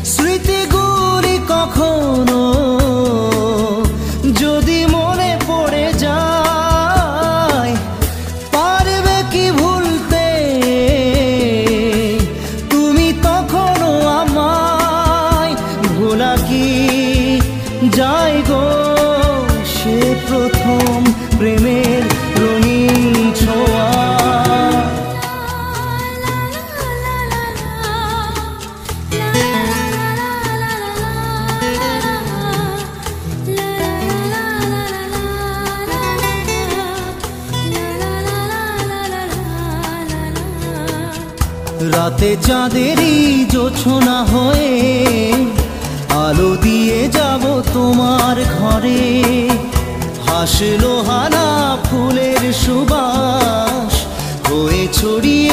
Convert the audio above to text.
স্মৃতিগুলি কখনো যদি মনে পড়ে যায়, পারবে কি ভুলতে তুমি তখনও আমায়? ভোলা কি যায় গো সে প্রথম প্রেমের রঙিন ছোঁয়া? রাতে চাঁদেরই জোছনা হয়ে আলো দিয়ে যাব তোমার ঘরে। হাসলো হানা ফুলের সুবাস হয়ে ছড়িয়ে